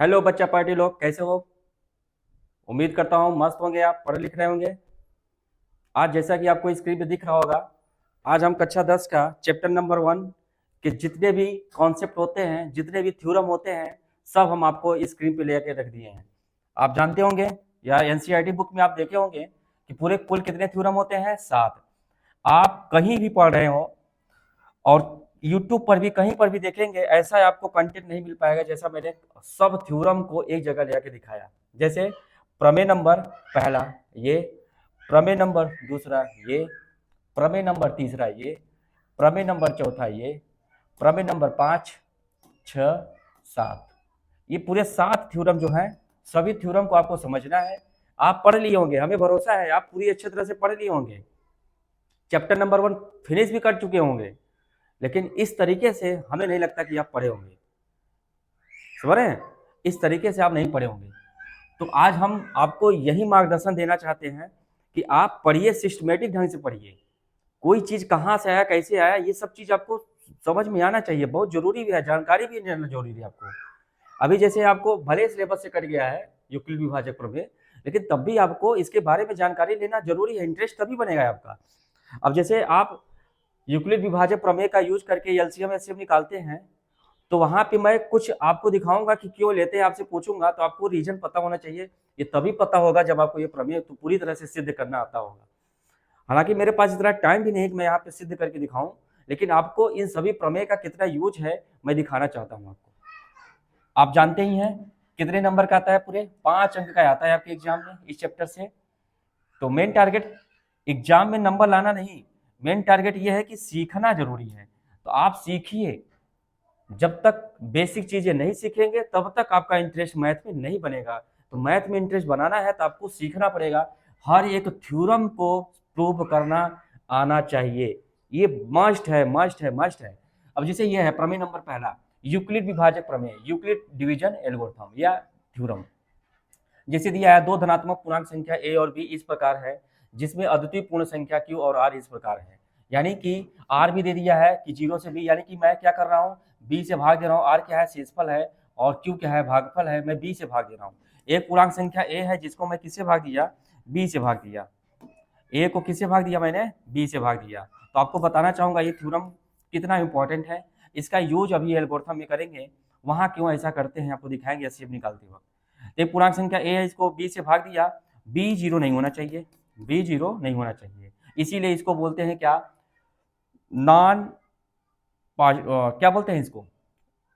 Hello बच्चा party लोग, कैसे हो? उम्मीद करता हूँ मस्त होंगे, आप पढ़ लिख रहे होंगे। आज जैसा कि आपको स्क्रीन पे दिख रहा होगा, आज हम कक्षा 10 का चैप्टर नंबर 1 के जितने भी कॉन्सेप्ट होते हैं, जितने भी थ्योरम होते हैं, सब हम आपको स्क्रीन पे लेके रख दिए हैं। आप जानते होंगे या एनसीईआरटी बुक में आप देखे होंगे कि पूरे कुल कितने थ्योरम होते हैं? 7। आप कहीं भी पढ़ रहे हो और यूट्यूब पर भी कहीं पर भी देखेंगे, ऐसा आपको कंटेंट नहीं मिल पाएगा जैसा मैंने सब थ्योरम को एक जगह ले आके दिखाया। जैसे प्रमेय नंबर पहला ये, प्रमेय नंबर दूसरा ये, प्रमेय नंबर तीसरा ये, प्रमेय नंबर चौथा ये, प्रमेय नंबर 5, 6, 7, ये पूरे 7 थ्योरम जो हैं, सभी थ्योरम को आपको समझना है। आप पढ़ लिए होंगे, हमें भरोसा है आप पूरी अच्छी तरह से पढ़ लिए होंगे, चैप्टर नंबर 1 फिनिश भी कर चुके होंगे। लेकिन इस तरीके से हमें नहीं लगता कि आप पढ़े होंगे, समझ रहे हैं? इस तरीके से आप नहीं पढ़े होंगे। तो आज हम आपको यही मार्गदर्शन देना चाहते हैं कि आप पढ़िए, सिस्टमेटिक ढंग से पढ़िए। कोई चीज कहाँ से आया, कैसे आया, ये सब चीज आपको समझ में आना चाहिए, बहुत जरूरी भी है, जानकारी भी लेना जरूरी है आपको। अभी जैसे आपको भले सिलेबस से कट गया है यूक्लिड विभाजक प्रमेय, लेकिन तब भी आपको इसके बारे में जानकारी लेना जरूरी है, इंटरेस्ट तभी बनेगा आपका। अब जैसे आप यूक्लिड विभाजक प्रमेय का यूज करके एलसीएम एचसीएफ निकालते हैं, तो वहां पे मैं कुछ आपको दिखाऊंगा कि क्यों लेते हैं, आपसे पूछूंगा, तो आपको रीजन पता होना चाहिए। ये तभी पता होगा जब आपको ये प्रमेय तो पूरी तरह से सिद्ध करना आता होगा। हालांकि मेरे पास इतना टाइम भी नहीं है कि मैं यहाँ पे सिद्ध करके दिखाऊं, लेकिन आपको इन सभी प्रमेय का कितना यूज है मैं दिखाना चाहता हूँ आपको। आप जानते ही हैं कितने नंबर का आता है, पूरे 5 अंक का आता है आपके एग्जाम में इस चैप्टर से। तो मेन टारगेट एग्जाम में नंबर लाना नहीं, मेन टारगेट ये है कि सीखना जरूरी है। तो आप सीखिए, जब तक बेसिक चीजें नहीं सीखेंगे तब तक आपका इंटरेस्ट मैथ में नहीं बनेगा। तो मैथ में इंटरेस्ट बनाना है तो आपको सीखना पड़ेगा, हर एक थ्योरम को प्रूव करना आना चाहिए। ये मस्ट है, मस्ट है, मस्ट है। अब जैसे ये है प्रमेय नंबर पहला, यूक्लिड विभाजक प्रमेय, यूक्लिड डिवीजन एल्गोरिथम या थ्योरम। जैसे दिया है, दो धनात्मक पूर्णांक संख्या a और b इस प्रकार है, जिसमें अद्वितीय पूर्ण संख्या q और r इस प्रकार है। यानी कि r भी दे दिया है कि 0 से b, यानी कि मैं क्या कर रहा हूँ, b से भाग दे रहा हूँ। r क्या है, शेषफल है, और q क्या है, भागफल है। मैं b से भाग दे रहा हूँ। एक पूर्णांक संख्या a है जिसको मैं किससे भाग दिया, b से भाग दिया। a को किससे भाग दिया मैंने, b से भाग दिया। तो आपको बताना चाहूंगा ये थ्योरम कितना इंपॉर्टेंट है, इसका यूज अभी एल्गोरिथम में करेंगे। वहां क्यों ऐसा करते हैं आपको दिखाएंगे एचसीएफ निकालते वक्त। एक पूर्णांक संख्या a है, इसको b से भाग दिया, b 0 नहीं होना चाहिए, b 0 नहीं होना चाहिए। इसीलिए इसको बोलते हैं क्या, नॉन, क्या बोलते हैं इसको,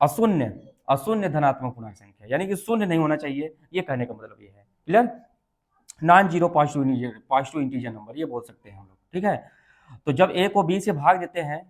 अशून्य, अशून्य धनात्मक पूर्णांक संख्या, यानी कि शून्य नहीं होना चाहिए। ये कहने का मतलब ये है, clear? Non zero positive integer number ये बोल सकते हैं हम लोग, ठीक है। तो जब a को b से भाग देते हैं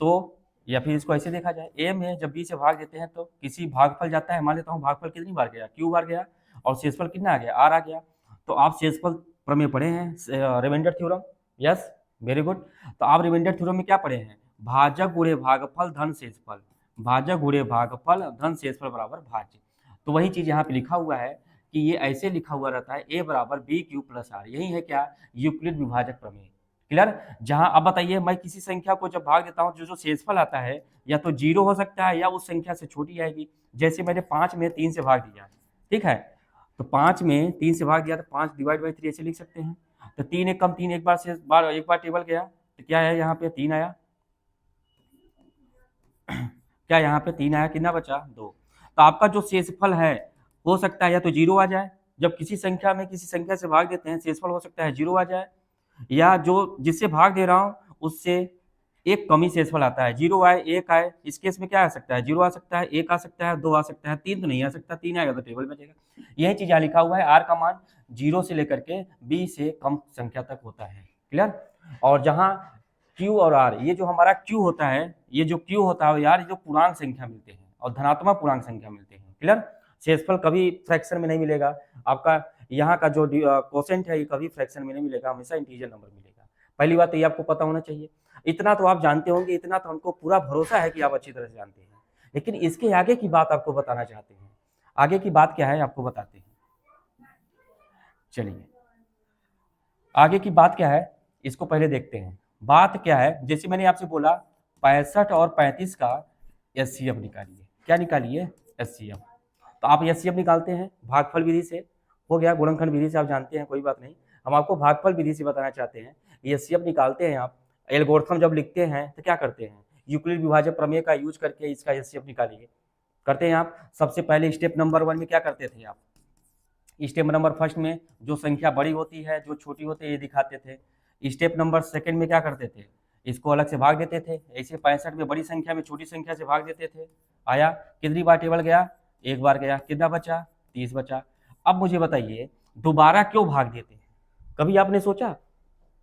तो, या फिर इसको ऐसे देखा जाए, a में जब b से भाग देते हैं तो किसी भागफल जाता है, मान लेता हूँ भागफल कितनी बार गया, q बार गया, और शेषफल कितना आ गया, r आ गया। तो आप शेषफल प्रमेय पढ़े हैं, remainder theorem, yes, very good. तो आप रिमाइंडर थ्योरम में क्या पढ़े हैं, भाजक गुणे भागफल धन शेषफल, भाजक गुणे भागफल धन शेषफल बराबर भाज्य। तो वही चीज यहाँ पे लिखा हुआ है कि ये ऐसे लिखा हुआ रहता है, a बराबर बी क्यू प्लस आर, यही है क्या, यूक्लिड विभाजक प्रमेय, क्लियर? जहां अब बताइए, मैं किसी संख्या को जब भाग देता हूं, जो जो शेषफल आता है या तो 0 हो सकता है या उस संख्या से छोटी आएगी। जैसे मैंने 5 में 3 से भाग दिया, ठीक है, तो 5 में 3 से भाग दिया तो 5 डिवाइड बाई 3 ऐसे लिख सकते हैं। तो 3 एक कम 3, एक बार टेबल गया तो क्या है, यहाँ पे 3 आया, क्या यहाँ पे 3 आया, कितना बचा, 2। तो आपका जो शेषफल है हो सकता है या तो 0 आ जाए, जब किसी संख्या में किसी संख्या से भाग देते हैं शेषफल हो सकता है 0 आ जाए, या जो जिससे भाग दे रहा हूं उससे एक कमी शेषफल आता है, 0 आए 1 आए। इस केस में क्या आ सकता है, 0 आ सकता है, 1 आ सकता है, 2 आ सकता है, 3 तो नहीं आ सकता, 3 आएगा तो टेबल बचेगा। यही चीज यहाँ लिखा हुआ है, आर का मान 0 से लेकर के b से कम संख्या तक होता है, क्लियर? और जहां q और r, ये जो हमारा q होता है, ये जो q होता है यार, ये जो पूर्णांक संख्या मिलते हैं और धनात्मक पूर्णांक संख्या मिलते हैं, क्लियर? शेषफल कभी फ्रैक्शन में नहीं मिलेगा आपका, यहाँ का जो कोसेंट है ये कभी फ्रैक्शन में नहीं मिलेगा, हमेशा इंटीजर नंबर मिलेगा। पहली बात तो ये आपको पता होना चाहिए। इतना तो आप जानते होंगे, इतना तो हमको पूरा भरोसा है कि आप अच्छी तरह से जानते हैं, लेकिन इसके आगे की बात आपको बताना चाहते हैं। आगे की बात क्या है आपको बताते हैं, चलिए आगे की बात क्या है इसको पहले देखते हैं। बात क्या है, जैसे मैंने आपसे बोला 65 और 35 का एचसीएफ निकालिए, क्या निकालिए, एचसीएफ। तो आप एचसीएफ निकालते हैं भागफल विधि से, हो गया, गुणनखंड विधि से आप जानते हैं, कोई बात नहीं, हम आपको भागफल विधि से बताना चाहते हैं। एचसीएफ निकालते हैं आप, एल्गोरिथम जब लिखते हैं तो क्या करते हैं, यूक्लिड विभाजक प्रमेय का यूज करके इसका एचसीएफ निकालिए, करते हैं आप। सबसे पहले स्टेप नंबर 1 में क्या करते थे आप, स्टेप नंबर फर्स्ट में जो संख्या बड़ी होती है जो छोटी होती है ये दिखाते थे। स्टेप नंबर सेकंड में क्या करते थे, इसको अलग से भाग देते थे, ऐसे 65 में बड़ी संख्या में छोटी संख्या से भाग देते थे। आया, कितनी बार टेबल गया, एक बार गया, कितना बचा, 30 बचा। अब मुझे बताइए दोबारा क्यों भाग देते हैं, कभी आपने सोचा,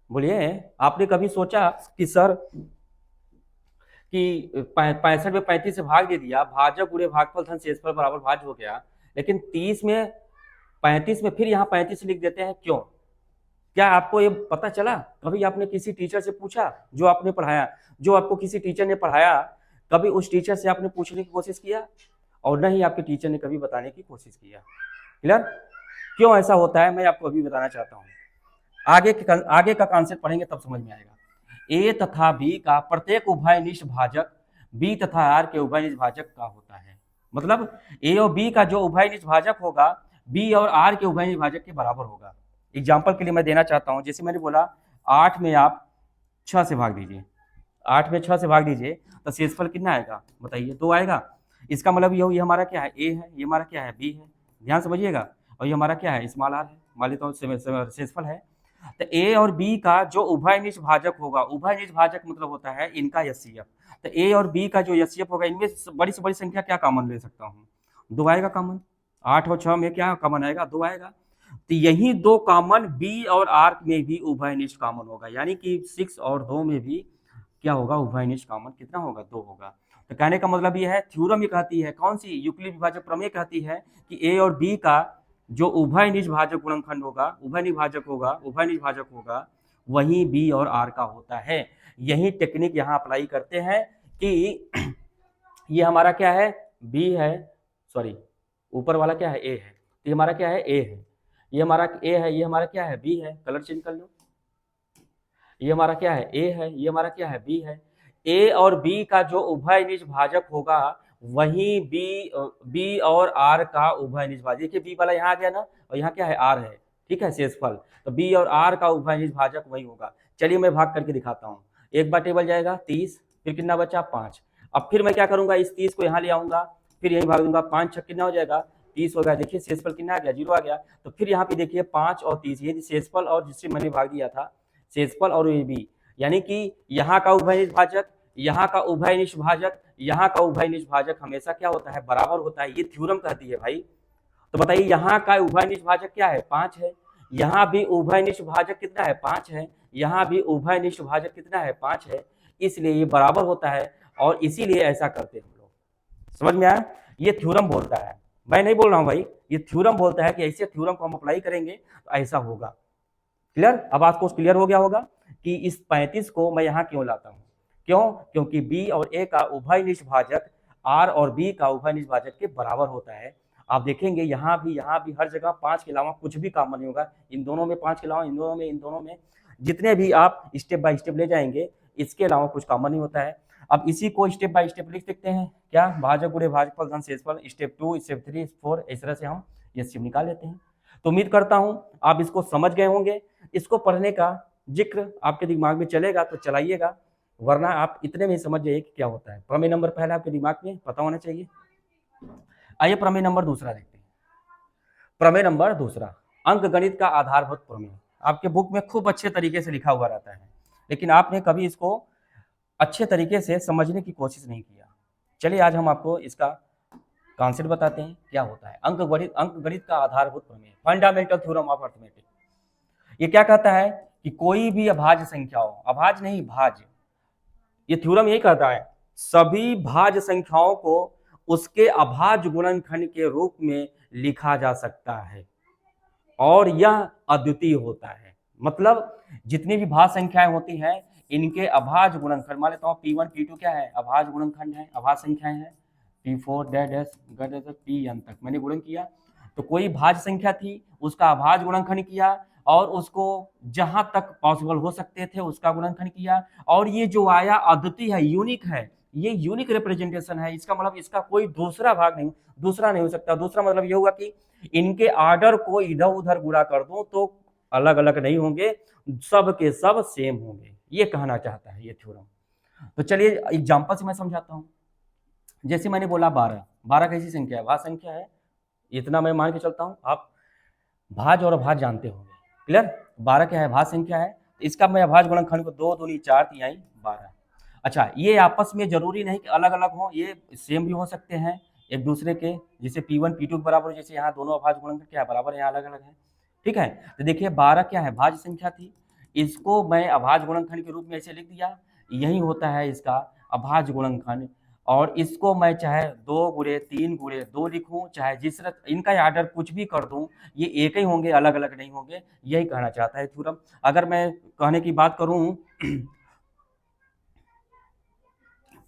बोलिए आपने कभी सोचा कि सर कि 65 में 35 से भाग दे दिया, भाजक गुणे भागफल धन शेषफल बराबर भाज्य हो गया, लेकिन 30 में 35 में फिर यहाँ 35 लिख देते हैं, क्यों? क्या आपको ये पता चला, कभी आपने किसी टीचर से पूछा, जो आपने पढ़ाया, जो आपको किसी टीचर ने पढ़ाया, कभी उस टीचर से आपने पूछने की कोशिश किया, और न ही आपके टीचर ने कभी बताने की कोशिश किया। क्लियर? क्यों ऐसा होता है मैं आपको अभी बताना चाहता हूँ, आगे का कॉन्सेप्ट पढ़ेंगे तब समझ में आएगा। ए तथा बी का प्रत्येक उभयनिष्ठ भाजक बी तथा आर के उभयनिष्ठ भाजक का होता है, मतलब ए और बी का जो उभयनिष्ठ भाजक होगा बी और आर के उभयनिष्ठ भाजक के बराबर होगा। एग्जाम्पल के लिए मैं देना चाहता हूं, जैसे मैंने बोला 8 में आप 6 से भाग दीजिए, 8 में 6 से भाग दीजिए तो शेषफल कितना आएगा बताइए, 2 आएगा। इसका मतलब ये हमारा क्या है, ए है, ये हमारा क्या है, बी है, ध्यान समझिएगा, और ये हमारा क्या है, स्मॉल आर है, मान लेता हूँ शेषफल है। तो ए और बी का जो उभयनिष्ठ भाजक होगा, उभयनिष्ठ भाजक मतलब होता है इनका एचसीएफ, तो ए और बी का जो एचसीएफ होगा, इनमें बड़ी से बड़ी संख्या क्या कॉमन ले सकता हूँ, 2 आएगा कॉमन, 8 और 6 में क्या कॉमन आएगा, 2 आएगा। तो यही 2 कॉमन बी और आर में भी उभयनिष्ठ कॉमन होगा, यानी कि 6 और 2 में भी क्या होगा, उभयनिष्ठ कॉमन कितना होगा, 2 होगा। तो कहने का मतलब यह है, थ्योरम ये कहती है, कौन सी, यूक्लिड विभाजक प्रमेय कहती है कि ए और बी का जो उभयनिष्ठ भाजक गुणनखंड होगा, उभयनिष्ठ भाजक होगा वही बी और आर का होता है। यही टेक्निक यहाँ अप्लाई करते हैं कि ये हमारा क्या है, बी है, सॉरी ऊपर वाला क्या है, ए है, तो ये हमारा क्या है, ए है, ये हमारा ए है, ये हमारा क्या है, बी है, कलर चेंज कर लो, ये हमारा क्या है, ए है, ये हमारा क्या है, बी है। ए और बी का जो उभयनिष्ठ भाजक होगा वही बी और आर का उभयनिष्ठ भाजक, देखिए बी वाला यहाँ आ गया ना, और यहाँ क्या है, आर है, ठीक है, शेषफल, तो बी और आर का उभयनिष्ठ भाजक वही होगा। चलिए मैं भाग करके दिखाता हूँ, एक बार टेबल जाएगा 30, फिर कितना बचा, 5। अब फिर मैं क्या करूंगा, इस 30 को यहाँ ले आऊंगा, फिर यहीं भाग दूंगा, 5 6 कितना हो जाएगा, 30 हो गया, देखिए शेषफल कितना आ गया, 0 आ गया। तो फिर यहाँ पे देखिए 5 और 30, ये शेषफल और जिससे मैंने भाग दिया था, शेषफल और ये बी, यानी कि यहाँ का उभयनिष्ठ भाजक, यहाँ का उभयनिष्ठ भाजक, यहाँ का उभयनिष्ठ भाजक हमेशा क्या होता है, बराबर होता है, ये थ्योरम कहती है भाई। तो बताइए यहाँ का उभयनिष्ठ भाजक क्या है, 5 है, यहाँ भी उभयनिष्ठ भाजक कितना है, 5 है, यहाँ भी उभयनिष्ठ भाजक कितना है, 5 है, इसलिए ये बराबर होता है, और इसीलिए ऐसा करते हैं हम लोग। समझ में आया, ये थ्योरम बोलता है, मैं नहीं बोल रहा हूँ भाई, ये थ्योरम बोलता है कि ऐसे थ्योरम को हम अप्लाई करेंगे तो ऐसा होगा। क्लियर? अब आपको क्लियर हो गया होगा कि इस 35 को मैं यहाँ क्यों लाता हूँ, क्यों, क्योंकि बी और ए का उभयनिष्ठ भाजक आर और बी का उभयनिष्ठ भाजक के बराबर होता है। आप देखेंगे यहाँ भी हर जगह 5 के अलावा कुछ भी कॉमन नहीं होगा, इन दोनों में 5 के अलावा, इन दोनों में जितने भी आप स्टेप बाय स्टेप ले जाएंगे इसके अलावा कुछ कॉमन नहीं होता है। अब इसी को स्टेप बाय स्टेप लिख सकते हैं, क्या, भाजक गुणे भाजकफल धन शेषफल, स्टेप 2 स्टेप 3 4, इस तरह से हम ये स्टेप निकाल लेते हैं। तो उम्मीद करता हूं आप इसको समझ गए होंगे। इसको पढ़ने का जिक्र आपके दिमाग में चलेगा तो चलाइएगा, वरना आप इतने में ही समझ जाइए कि क्या होता है। प्रमेय नंबर पहला आपके दिमाग में पता होना चाहिए। आइए प्रमेय नंबर दूसरा देखते हैं। प्रमेय नंबर दूसरा, अंक गणित का आधारभूत प्रमेय। आपके बुक में खूब अच्छे तरीके से लिखा हुआ रहता है, लेकिन आपने कभी इसको अच्छे तरीके से समझने की कोशिश नहीं किया। चलिए आज हम आपको इसका कॉन्सेप्ट बताते हैं, क्या होता है अंक गणित का आधारभूत प्रमेय, फंडामेंटल थ्योरम ऑफ अरिथमेटिक। ये क्या कहता है कि कोई भी अभाज्य संख्या हो, अभाज्य नहीं भाज्य, ये थ्योरम यही कहता है सभी भाज्य संख्याओं को उसके अभाज्य गुणनखंड के रूप में लिखा जा सकता है और यह अद्वितीय होता है। मतलब जितनी भी भाज्य संख्याएं होती हैं इनके अभाज्य गुणनखंड, मान लेता हूँ P1 P2 क्या है, अभाज्य गुणनखंड है, अभाज्य संख्याएं हैं, P4 डैश Pn तक मैंने गुणन किया, तो कोई भाज्य संख्या थी उसका अभाज्य गुणनखंड किया और उसको जहां तक पॉसिबल हो सकते थे उसका गुणनखंड किया, और ये जो आया अद्वितीय है, यूनिक है, ये यूनिक रिप्रेजेंटेशन है, इसका मतलब इसका कोई दूसरा भाग नहीं, दूसरा नहीं हो सकता। दूसरा मतलब ये होगा कि इनके आर्डर को इधर उधर गुणा कर दूं तो अलग अलग नहीं होंगे, सब के सब सेम होंगे, ये कहना चाहता है ये थ्योरम। तो चलिए एग्जांपल से मैं समझाता हूं। जैसे मैंने बोला 12, 12 कैसी संख्या है, भाज्य संख्या है, इतना मैं मान के चलता हूं। आप भाज्य और अभाज्य जानते होंगे, क्लियर। 12 क्या है, भाज्य संख्या है, इसका मैं अभाज्य गुणनखंड को 2 दूनी 4 तिहाई 12। अच्छा, ये आपस में जरूरी नहीं कि अलग अलग हो, ये सेम भी हो सकते हैं एक दूसरे के, जैसे P1 P2 के बराबर, जैसे यहाँ दोनों अभाज्य गुणनखंड क्या है, बराबर, यहाँ अलग अलग है, ठीक है। तो देखिए 12 क्या है, भाज्य संख्या थी, इसको मैं अभाज्य गुणनखंड के रूप में ऐसे लिख दिया, यही होता है इसका अभाज्य गुणनखंड। और इसको मैं चाहे 2 गुणे 3 गुणे 2 लिखूं, चाहे जिस इनका आर्डर कुछ भी कर दूं, ये एक ही होंगे, अलग अलग नहीं होंगे, यही कहना चाहता है थ्योरम। अगर मैं कहने की बात करूं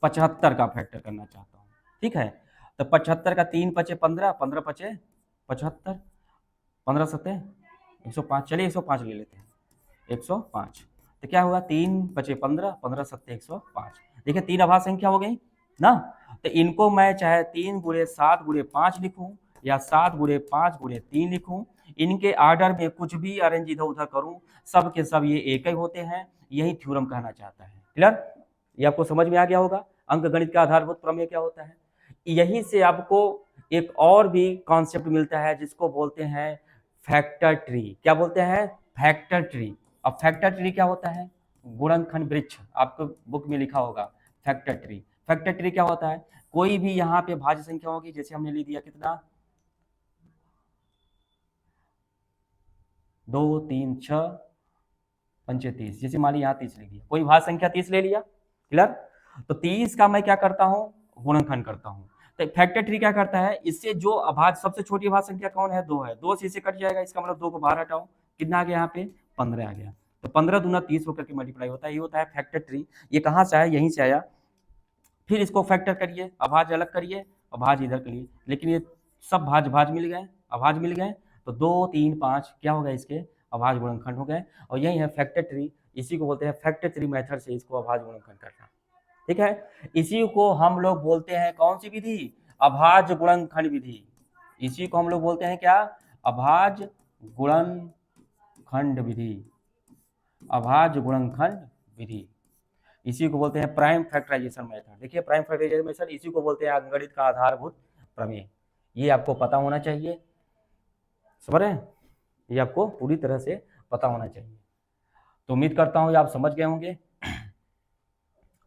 75 का फैक्टर करना चाहता हूँ, ठीक है, तो 75 का 3 पचे 15, 15 पचे 75, 15 सत्ते 105, चलिए 105 ले लेते हैं, 105। तो क्या होगा, 3 पचे 15, 15 सत्ते 105। देखिए 3 अभाज्य संख्या हो गई ना, तो इनको मैं चाहे 3 गुणे 7 गुणे 5 लिखूं, या 7 गुणे 5 गुणे 3 लिखूं, इनके आर्डर में कुछ भी अरेंज इधर उधर करूं, सब के सब ये एक ही होते हैं, यही थ्योरम कहना चाहता है, क्लियर। ये आपको समझ में आ गया होगा अंक गणित का आधारभूत प्रमेय क्या होता है। यहीं से आपको एक और भी कॉन्सेप्ट मिलता है जिसको बोलते हैं फैक्टर ट्री। क्या बोलते हैं, फैक्टर ट्री। अब फैक्टर ट्री क्या होता है, गुणनखंड वृक्ष, आपको बुक में लिखा होगा फैक्टर ट्री। फैक्टर ट्री क्या होता है, कोई भी यहाँ पे भाज्य संख्या होगी, जैसे हमने ले दिया कितना, 2 3 6 पंचे 30, जैसे मान ली यहाँ 30 ले लिया, कोई भाज्य संख्या 30 ले लिया, क्लियर। तो 30 का मैं क्या करता हूँ, गुणनखंड करता हूँ। तो फैक्टर ट्री क्या करता है, इससे जो अभाज्य सबसे छोटी अभाज्य संख्या कौन है, 2 है, 2 से इसे कट जाएगा, इसका मतलब 2 को बाहर हटाओ, कितना आ गया यहाँ पे, 15 आ गया। तो 15 दूना 30 होकर के मल्टीप्लाई होता है, ये होता है फैक्टर ट्री। ये कहाँ से आया, यहीं से आया। फिर इसको फैक्टर करिए, अभाज्य अलग करिए, अभाज्य इधर करिए, लेकिन ये सब भाज्य भाज्य मिल गए, अभाज्य मिल गए, तो 2 3 5 क्या हो गया, इसके अभाज्य गुणनखंड हो गए। और यही है फैक्टर ट्री, इसी को बोलते हैं फैक्टर ट्री मेथड से इसको अभाज्य गुणनखंड करना, ठीक है। इसी को हम लोग बोलते हैं कौन सी विधि, अभाज्य गुणनखंड विधि। इसी को हम लोग बोलते हैं क्या, अभाज्य गुणनखंड विधि, अभाज्य गुणनखंड विधि। इसी को बोलते हैं प्राइम फैक्टराइजेशन मेथड। देखिए प्राइम फैक्टराइजेशन मेथड, इसी को बोलते हैं अंकगणित का आधारभूत प्रमेय। ये आपको पता होना चाहिए, समझ रहे हैं, ये आपको पूरी तरह से पता होना चाहिए। तो उम्मीद करता हूँ ये आप समझ गए होंगे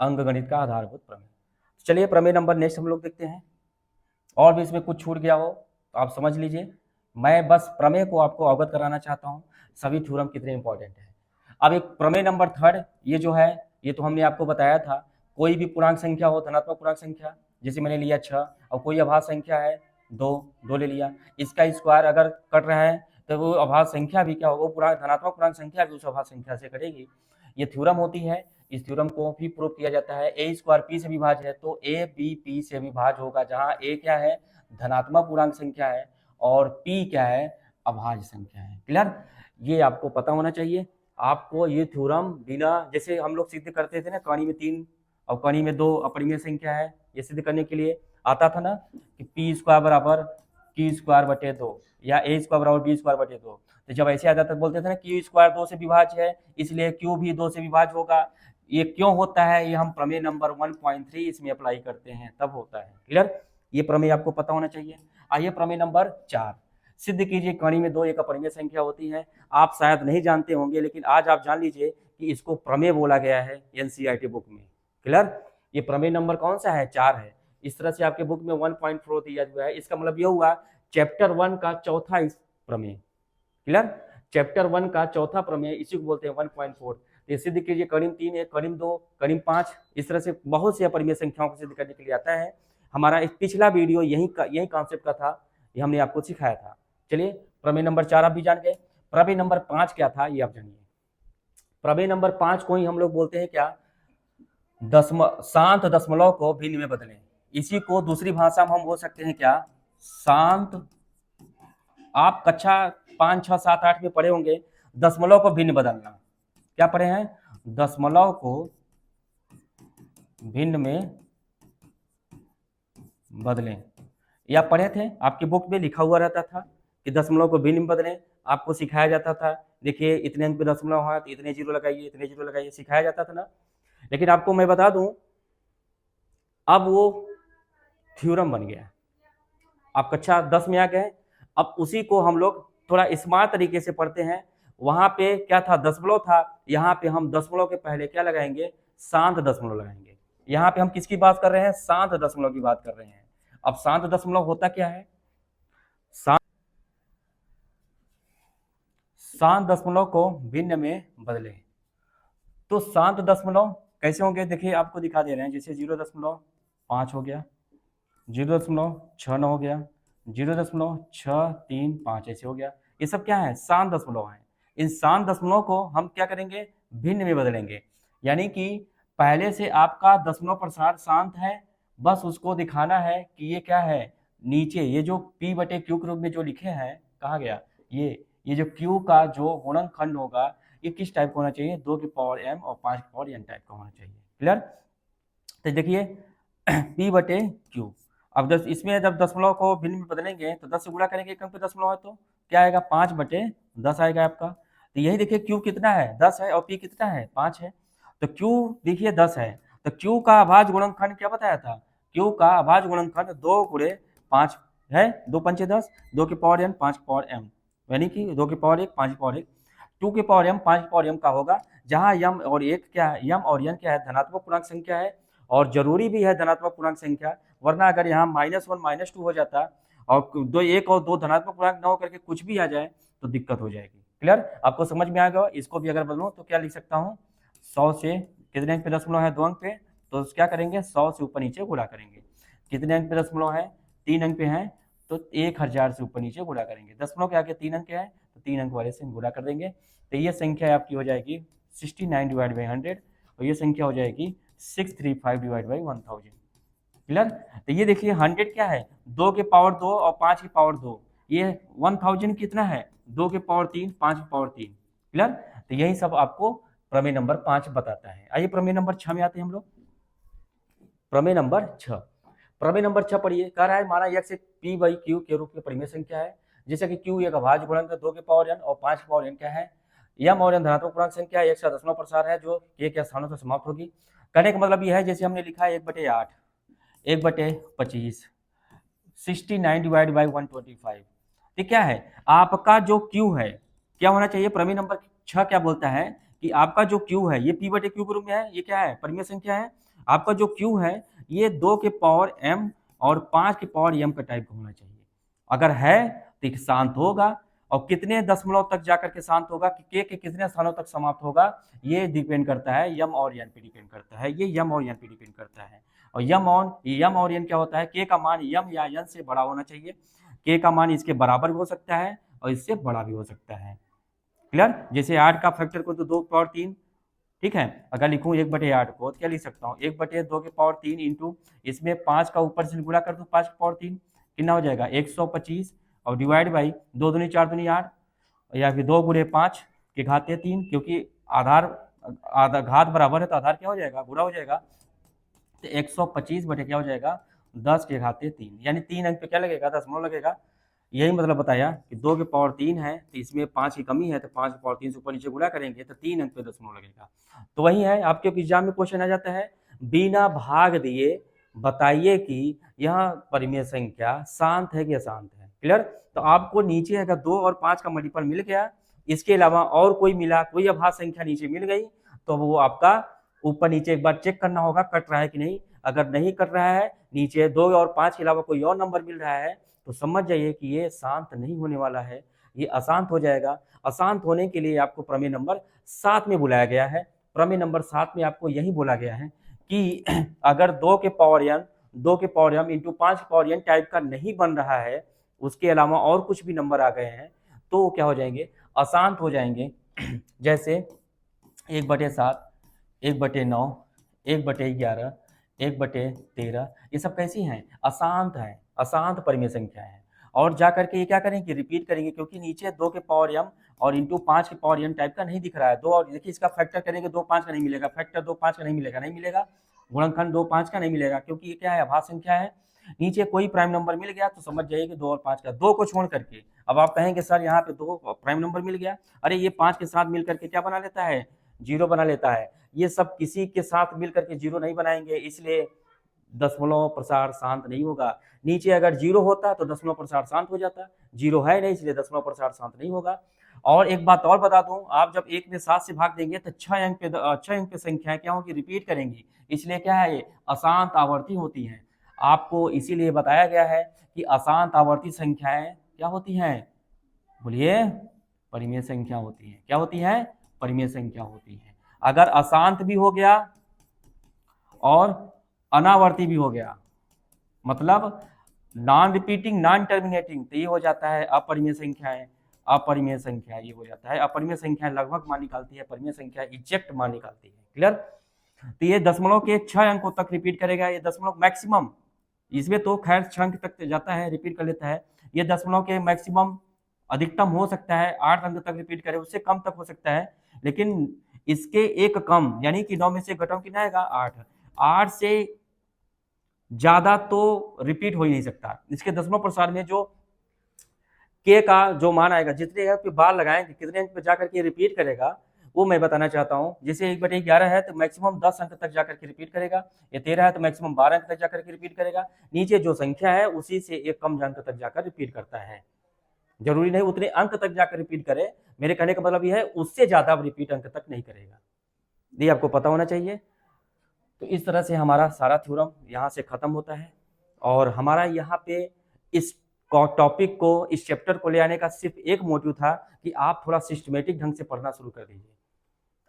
अंकगणित का आधारभूत प्रमेय। चलिए प्रमेय नंबर नेक्स्ट हम लोग देखते हैं, और भी इसमें कुछ छूट गया हो तो आप समझ लीजिए, मैं बस प्रमेय को आपको अवगत कराना चाहता हूँ, सभी थ्योरम कितने इंपॉर्टेंट है। अब एक प्रमेय नंबर 3, ये जो है, ये तो हमने आपको बताया था, कोई भी पूर्णांक संख्या हो, धनात्मक पूर्णांक संख्या, जैसे मैंने लिया 6, और कोई अभाज्य संख्या है 2 ले लिया, इसका स्क्वायर अगर कट रहा है तो वो अभाज्य संख्या भी क्या होगा, पूर्णांक धनात्मक पूर्णांक संख्या भी उस अभाज्य संख्या से कटेगी। ये थ्योरम होती है, इस थ्योरम को भी प्रूव किया जाता है। ए स्क्वायर पी से विभाज्य है तो ए बी पी से विभाज्य होगा, जहाँ ए क्या है, धनात्मक पूर्णांक संख्या है, और पी क्या है, अभाज्य संख्या है, क्लियर। ये आपको पता होना चाहिए। आपको ये थ्योरम बिना, जैसे हम लोग सिद्ध करते थे ना, कणी में 3 और कणी में 2 अपरिमेय संख्या है, ये सिद्ध करने के लिए आता था ना कि पी स्क्वायर बराबर क्यू स्क्वायर बटे 2, या ए स्क्वायर बराबर बी स्क्वायर बटे 2। तो जब ऐसे आ जाता बोलते थे ना क्यू स्क्वायर 2 से विभाज्य है, इसलिए क्यू भी 2 से विभाज्य होगा। ये क्यों होता है, ये हम प्रमेय नंबर 1.3 इसमें अप्लाई करते हैं, तब होता है, क्लियर। ये प्रमेय आपको पता होना चाहिए। आइए प्रमेय नंबर 4, सिद्ध कीजिए कणी में 2 एक अपरिमेय संख्या होती है। आप शायद नहीं जानते होंगे, लेकिन आज आप जान लीजिए कि इसको प्रमेय बोला गया है एनसीईआरटी बुक में, क्लियर। ये प्रमेय नंबर कौन सा है, 4 है। इस तरह से आपके बुक में 1.4 दिया हुआ है, इसका मतलब ये हुआ चैप्टर 1 का चौथा प्रमेय, क्लियर। चैप्टर 1 का चौथा प्रमेय, इसी को बोलते हैं 1.4। ये सिद्ध कीजिए कणी 3 है, कणी 2, कणी 5, इस तरह से बहुत सी अपरिमेय संख्याओं को सिद्ध करने के लिए आता है। हमारा एक पिछला वीडियो यही कॉन्सेप्ट का था, ये हमने आपको सिखाया था। चलिए प्रमेय नंबर 4 आप भी जान गए। प्रमेय नंबर 5 क्या था, ये आप जानिए। प्रमेय नंबर 5 को ही हम लोग बोलते हैं क्या, शांत दशमलव को भिन्न में बदलें। इसी को दूसरी भाषा में हम बोल सकते हैं क्या, शांत। आप कक्षा 5 6 7 8 में पढ़े होंगे दशमलव को भिन्न बदलना, क्या पढ़े हैं, दशमलव को भिन्न में बदलें। ये आप पढ़े थे, आपकी बुक में लिखा हुआ रहता था कि दशमलव को भिन्न में बदलें, आपको सिखाया जाता था। देखिए इतने अंक पे दशमलव है तो इतने जीरो लगाइए, इतने जीरो लगाइए, सिखाया जाता था ना। लेकिन आपको मैं बता दूं, अब वो थ्योरम बन गया। आप कक्षा 10 में आ गए, अब उसी को हम लोग थोड़ा स्मार्ट तरीके से पढ़ते हैं। वहां पे क्या था, दशमलव था, यहाँ पे हम दशमलव के पहले क्या लगाएंगे, शांत दशमलव लगाएंगे। यहाँ पे हम किसकी बात कर रहे हैं, शांत दशमलव की बात कर रहे हैं। अब शांत दशमलव होता क्या है, शांत दशमलव को भिन्न में बदले। तो शांत दशमलव कैसे होंगे, देखिए आपको दिखा दे रहे हैं। जैसे 0.5 हो गया, 0.69 हो गया, 0.635 ऐसे हो गया। ये सब क्या है, शांत दशमलव है। इन शांत दशमलव को हम क्या करेंगे, भिन्न में बदलेंगे। यानी कि पहले से आपका दशमलव प्रसार शांत है, बस उसको दिखाना है कि ये क्या है, नीचे ये जो p बटे क्यू के रूप में जो लिखे हैं, कहा गया ये जो q का जो गुणनखंड होगा ये किस टाइप का होना चाहिए, 2 की पावर m और 5 की पावर n टाइप का होना चाहिए। क्लियर। तो देखिए p बटे q, अब इसमें जब दशमलव को भिन्न में बदलेंगे तो 10 से गुणा करेंगे, एक अंक पे दशमलव है तो क्या आएगा, 5/10 आएगा आपका। तो यही देखिए q कितना है, 10 है, और p कितना है, 5 है। तो q देखिए 10 है, तो q का अभाज्य गुणनखंड क्या बताया था, q का अभाज्य गुणनखंड 2 × 5 है, 2 पंचे 10, 2 की पावर n 5 की पावर m, यानी कि 2 की पावर 1 5 की पावर 1, 2 की पावर m 5 की पावर m का होगा। जहां m और 1 क्या है, m और n क्या है, धनात्मक पूर्णांक संख्या है, और जरूरी भी है धनात्मक पूर्णांक संख्या, वरना अगर यहाँ -1 -2 हो जाता और दो एक और दो धनात्मक पूर्णांक न होकर के कुछ भी आ जाए तो दिक्कत हो जाएगी। क्लियर, आपको समझ में आ गया। इसको भी अगर बदलूं तो क्या लिख सकता हूँ, 100 से कितने अंक पे दशमलव है, 2 अंक पे, तो क्या करेंगे, 100 से ऊपर नीचे गुणा करेंगे। कितने अंक पे दशमलव है, 3 अंक पे है, तो 1000 से ऊपर नीचे गुणा करेंगे। दशमलव के आगे 3 अंक है तो 3 अंक वाले से गुणा कर देंगे। तो ये संख्या आपकी हो जाएगी 69/100, और ये संख्या हो जाएगी 635/1000। क्लियर। तो ये देखिए 100 क्या है, 2 के पावर 2 और 5 की पावर 2, ये 1000 कितना है, 2 के पावर 3 5 की पावर 3। क्लियर। तो यही सब आपको प्रमेय नंबर 5 बताता है। आइए प्रमेय नंबर 6 में आते हैं हम लोग। प्रमेय नंबर 6, प्रमेय नंबर 6 पढ़िए। कह रहा है माना x एक p/q के रूप में परिमेय संख्या है, जैसे कि q एक अभाज्य गुणनखंड 2 के पावर n और 5 की पावर n क्या है, m और n धनात्मक पूर्णांक संख्या है, एक का दशमलव प्रसार है जो k के स्थानों से समाप्त होगी। कहने का मतलब यह है, जैसे हमने लिखा है 1/8, 1/25, 69/125। ये क्या है, आपका जो q है क्या होना चाहिए, प्रमेय नंबर 6 क्या बोलता है कि आपका जो q है ये p/q के रूप में है, ये क्या है, परिमेय संख्या है। आपका जो q है ये 2 के पावर m और 5 के पावर m का टाइप का होना चाहिए। अगर है तो एक शांत होगा, और कितने दशमलव तक जाकर के शांत होगा, कि k के कितने स्थानों तक समाप्त होगा, ये डिपेंड करता है m और n पे डिपेंड करता है, ये m और n पे डिपेंड करता है। और m और n क्या होता है, k का मान m या n से बड़ा होना चाहिए। k का मान इसके बराबर भी हो सकता है और इससे बड़ा भी हो सकता है। क्लियर। जैसे 8 का फैक्टर को तो 2 पावर 3, ठीक है। अगर लिखूं 1/8 को तो क्या लिख सकता हूँ, 1/2 के पावर 3 इंटू इसमें 5 का ऊपर से गुणा कर दूं 5 की पावर 3, कितना हो जाएगा 125, और डिवाइड बाई 2 दूनी 4 दूनी 8, या फिर 2 × 5 के घाते 3, क्योंकि आधा घात बराबर है तो आधार क्या हो जाएगा, गुणा हो जाएगा। तो 125 बटे क्या हो जाएगा, 10 के घाते 3, यानी 3 अंक पे क्या लगेगा, दशमलव लगेगा। यही मतलब बताया कि 2 के पावर 3 है तो इसमें 5 की कमी है, तो 5 के पावर 3 से ऊपर नीचे गुणा करेंगे तो 3 अंक पे दशमलव लगेगा। तो वही है, आपके एग्जाम में क्वेश्चन आ जाता है, बिना भाग दिए बताइए कि यह परिमेय संख्या शांत है कि अशांत है। क्लियर। तो आपको नीचे अगर 2 और 5 का मल्टीपल मिल गया, इसके अलावा और कोई मिला, कोई अभाज्य संख्या नीचे मिल गई, तो वो आपका ऊपर नीचे एक बार चेक करना होगा कट रहा है कि नहीं। अगर नहीं कट रहा है, नीचे 2 और 5 के अलावा कोई और नंबर मिल रहा है, तो समझ जाइए कि ये शांत नहीं होने वाला है, ये अशांत हो जाएगा। अशांत होने के लिए आपको प्रमेय नंबर 7 में बुलाया गया है। प्रमेय नंबर 7 में आपको यही बोला गया है कि अगर 2 के पावर m इंटू 5 के पावर n टाइप का नहीं बन रहा है, उसके अलावा और कुछ भी नंबर आ गए हैं, तो क्या हो जाएंगे, अशांत हो जाएंगे। जैसे 1/7, 1/9, 1/11, 1/13, ये सब कैसी हैं, अशांत हैं, अशांत परिमेय संख्या है। और जा करके ये क्या करेंगे, रिपीट करेंगे, क्योंकि नीचे 2 के पावर m और इंटू 5 के पावर n टाइप का नहीं दिख रहा है। 2 और देखिए इसका फैक्टर करेंगे 2 5 का नहीं मिलेगा, फैक्टर 2 5 का नहीं मिलेगा, गुणनखंड 2 5 का नहीं मिलेगा, क्योंकि ये क्या है, अभाज्य संख्या है। नीचे कोई प्राइम नंबर मिल गया तो समझ जाइए कि 2 और 5 का, 2 को छोड़ करके। अब आप कहेंगे सर यहाँ पे 2 प्राइम नंबर मिल गया, अरे ये 5 के साथ मिल करके क्या बना लेता है, 0 बना लेता है। ये सब किसी के साथ मिल करके 0 नहीं बनाएंगे, इसलिए दशमलव प्रसार शांत नहीं होगा। नीचे अगर 0 होता तो दशमलव प्रसार शांत हो जाता, 0 है नहीं इसलिए दशमलव प्रसार शांत नहीं होगा। और एक बात और बता दूं, आप जब 1 में 7 से भाग देंगे तो 6 अंक पे संख्याएं क्या होगी, रिपीट करेंगी, इसलिए क्या है ये अशांत आवर्ती होती हैं। आपको इसीलिए बताया गया है कि अशांत आवर्ती संख्याएं क्या होती हैं, बोलिए, परिमेय संख्या होती है। क्या होती है, परिमेय संख्या होती है। अगर अशांत भी हो गया और अनावर्ती भी हो गया, मतलब नॉन रिपीटिंग नॉन टर्मिनेटिंग, तो ये हो जाता है अपरिमेय संख्याएं। अपरिमेय संख्या ये हो जाता है, अपरिमेय संख्या लगभग मान निकालती है, परिमेय संख्या एग्जैक्ट मान निकालती है। क्लियर। तो ये दशमलव के 6 अंकों तक रिपीट करेगा, ये दशमलव मैक्सिमम, इसमें तो खैर 6 अंक तक जाता है, रिपीट कर लेता है। ये दशमलव के मैक्सिमम अधिकतम हो सकता है 8 अंक तक रिपीट करे, उससे कम तक हो सकता है, लेकिन इसके एक कम, यानी कि 9 में से घटाओ कितना आएगा, 8 से ज्यादा तो रिपीट हो ही नहीं सकता। इसके दशमलव प्रसार में जो के का जो मान आएगा, जितने अंक पे बार लगाएंगे, कितने अंक पे जाकर के रिपीट करेगा, वो मैं बताना चाहता हूँ। जैसे 1/11 है तो मैक्सिमम 10 अंक तक जाकर के रिपीट करेगा, ये 13 है तो मैक्सिमम 12 अंक तक जाकर के रिपीट करेगा। नीचे जो संख्या है उसी से एक कम अंक तक जाकर रिपीट करता है, जरूरी नहीं उतने अंक तक जाकर रिपीट करे, मेरे कहने का मतलब यह है उससे ज्यादा रिपीट अंक तक नहीं करेगा, ये आपको पता होना चाहिए। तो इस तरह से हमारा सारा थ्योरम यहाँ से खत्म होता है, और हमारा यहाँ पे इस टॉपिक को, इस चैप्टर को ले आने का सिर्फ एक मोटिव था कि आप थोड़ा सिस्टमेटिक ढंग से पढ़ना शुरू कर दीजिए।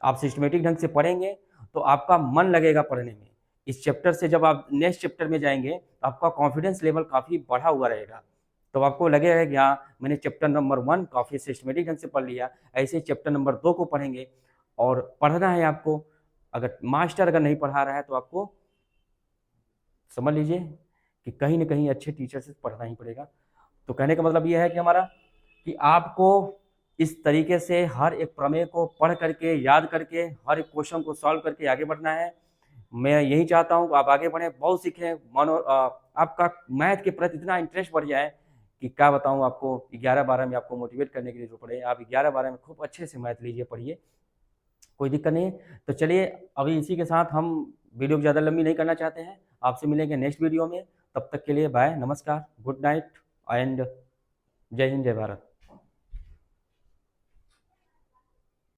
आप सिस्टमेटिक ढंग से पढ़ेंगे तो आपका मन लगेगा पढ़ने में। इस चैप्टर से जब आप नेक्स्ट चैप्टर में जाएंगे तो आपका कॉन्फिडेंस लेवल काफ़ी बढ़ा हुआ रहेगा, तो आपको लगेगा कि हाँ मैंने चैप्टर नंबर 1 काफ़ी सिस्टमेटिक ढंग से पढ़ लिया। ऐसे चैप्टर नंबर 2 को पढ़ेंगे, और पढ़ना है आपको, अगर मास्टर अगर नहीं पढ़ा रहा है तो आपको समझ लीजिए कि कहीं ना कहीं अच्छे टीचर से पढ़ना ही पड़ेगा। तो कहने का मतलब यह है कि हमारा, कि आपको इस तरीके से हर एक प्रमेय को पढ़ करके, याद करके, हर एक क्वेश्चन को सॉल्व करके आगे बढ़ना है। मैं यही चाहता हूँ कि आप आगे बढ़ें, बहुत सीखें, मानो आपका मैथ के प्रति इतना इंटरेस्ट बढ़ जाए कि क्या बताऊँ आपको, 11-12 में आपको मोटिवेट करने के लिए जो पढ़े, आप 11-12 में खूब अच्छे से मैथ लीजिए, पढ़िए, कोई दिक्कत नहीं है। तो चलिए अभी इसी के साथ हम वीडियो को ज़्यादा लंबी नहीं करना चाहते हैं, आपसे मिलेंगे नेक्स्ट वीडियो में। तब तक के लिए बाय, नमस्कार, गुड नाइट एंड जय हिंद, जय भारत।